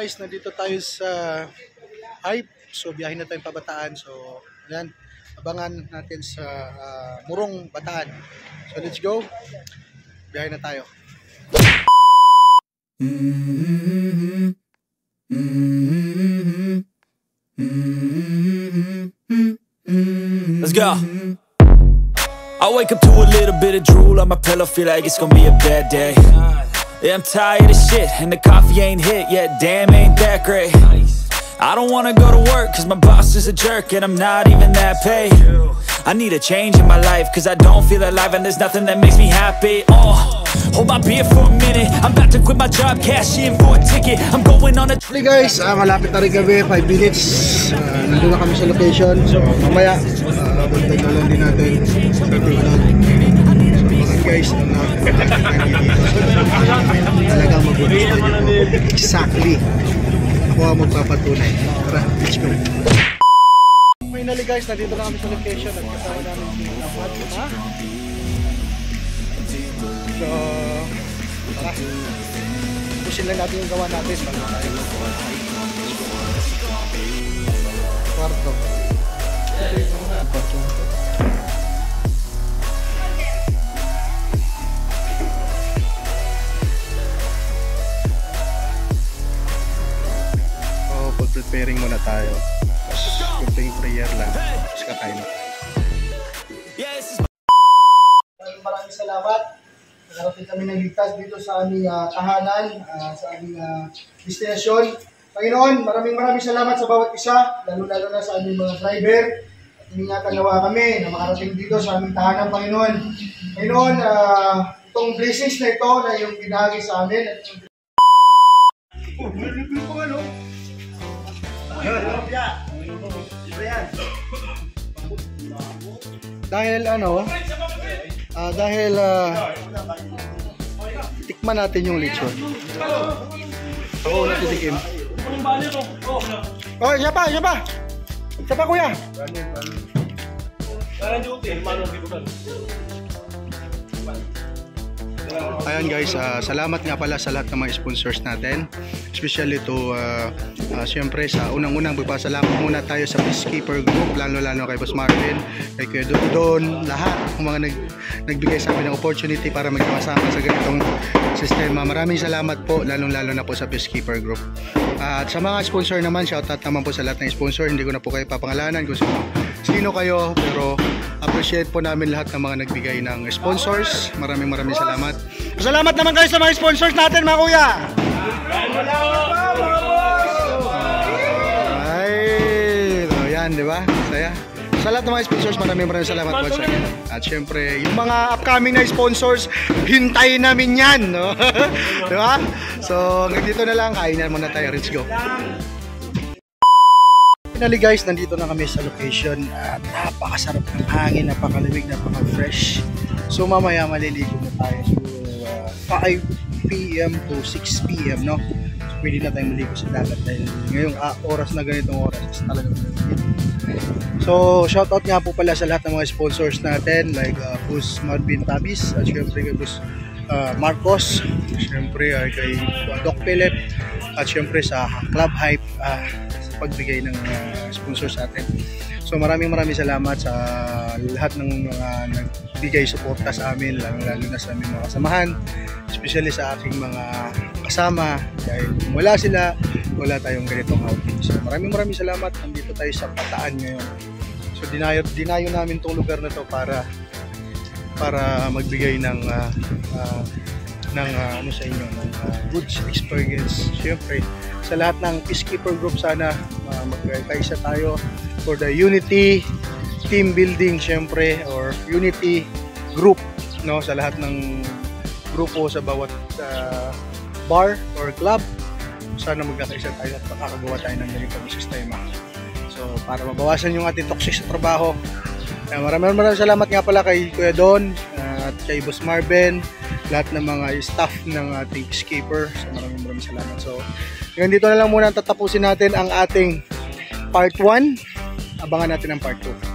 guys, nandito tayo sa Hype. So biyahin na tayong pabataan. So yan, abangan natin sa Murong Bataan. So let's go. Biyahin na tayo. Let's go. I wake up to a little bit of drool on my pillow, feel like it's gonna be a bad day. Yeah, I'm tired of shit, and the coffee ain't hit yet, damn, ain't that great. I don't wanna go to work, cause my boss is a jerk, and I'm not even that paid. I need a change in my life, cause I don't feel alive, and there's nothing that makes me happy. Hold my beer for a minute, I'm about to quit my job, cash in for a ticket, I'm going on a Hey guys, malapit na rin kami, 5 minutes. Nandun na kami sa location, so mamaya bantay na lang din natin sa vlog. So guys, talagang magugustuhan nyo exactly ako ang magpapatunay. Tara, let's go. Finally guys, nandito na kami sa location at kasama namin si Ahmad. So tara, pusin lang natin yung gawa natin bago tayo kwarto. Preparing muna tayo. Kunting prayer lang. Tapos kakain na. Maraming salamat. Narating kami ng ligtas dito sa aming tahanan, sa aming destinasyon. Panginoon, maraming salamat sa bawat isa, lalo-lalo na sa aming mga driver. At iningatan nawa kami na makarating dito sa aming tahanan, Panginoon. Panginoon, itong blessings na ito na yung binahagi sa amin. At dahil tikman natin yung lechon. Ako natitikim. Oh, siya pa kuya. Ayan guys, salamat nga pala sa lahat ng mga sponsors natin. Especially to siyempre sa unang-unang magpasalamat muna tayo sa Peacekeeper Group, lalo-lalo kay Boss Marvin, kay Kuya Don, lahat ng mga nagbigay sa amin ng opportunity para magkasama sa ganitong sistema. Maraming salamat po, lalong-lalo na po sa Peacekeeper Group. At sa mga sponsor naman, shoutout naman po sa lahat ng sponsor. Hindi ko na po kayo papangalanan kung sino kayo, pero appreciate po namin lahat ng mga nagbigay ng sponsors. Maraming salamat. Salamat naman kayo sa mga sponsors natin, mga kuya. Ay, yan, di ba? Saya. Sa lahat ng mga sponsors, maraming salamat po sa inyo. At syempre, yung mga upcoming na sponsors, hintayin namin yan, no? Di ba? So, hanggang dito na lang, kainan muna tayo. Let's go. Finally guys, nandito na kami sa location at napakasarap ng hangin, napakalamig, napaka-fresh. So mamaya maliligo na tayo siguro 5 PM to 6 PM, no? So pwede na tayong maligo sa dagat dahil ngayong oras na ganitong oras is talagang malamig. So shoutout nga po pala sa lahat ng mga sponsors natin like Boss Marvin Tabis at syempre kay Boss Marcos, syempre kay Doc Philip at syempre sa Club Hype pagbigay ng sponsor sa atin. So maraming salamat sa lahat ng mga nagbigay suporta sa amin, lalo na sa aming mga kasamahan, especially sa aking mga kasama, dahil kung wala sila, wala tayong ganitong outing. So maraming salamat. Nandito tayo sa Bataan ngayon. So dinayo namin tong lugar na to para magbigay ng ano sa inyo, ng good experience. Siyempre sa lahat ng Peacekeeper Group, sana magkaisa tayo for the unity team building, siyempre, or unity group, no, sa lahat ng grupo sa bawat bar or club. Sana magkakaisa tayo at makakagawa tayo ng ganitong sistema, so para mabawasan yung ating toxic sa trabaho. Maraming salamat nga pala kay Kuya Don at kay Boss Marvin, lahat ng mga staff ng ating Peacekeeper. So maraming salamat. So hanggang dito na lang muna tatapusin natin ang ating part 1. Abangan natin ang part 2.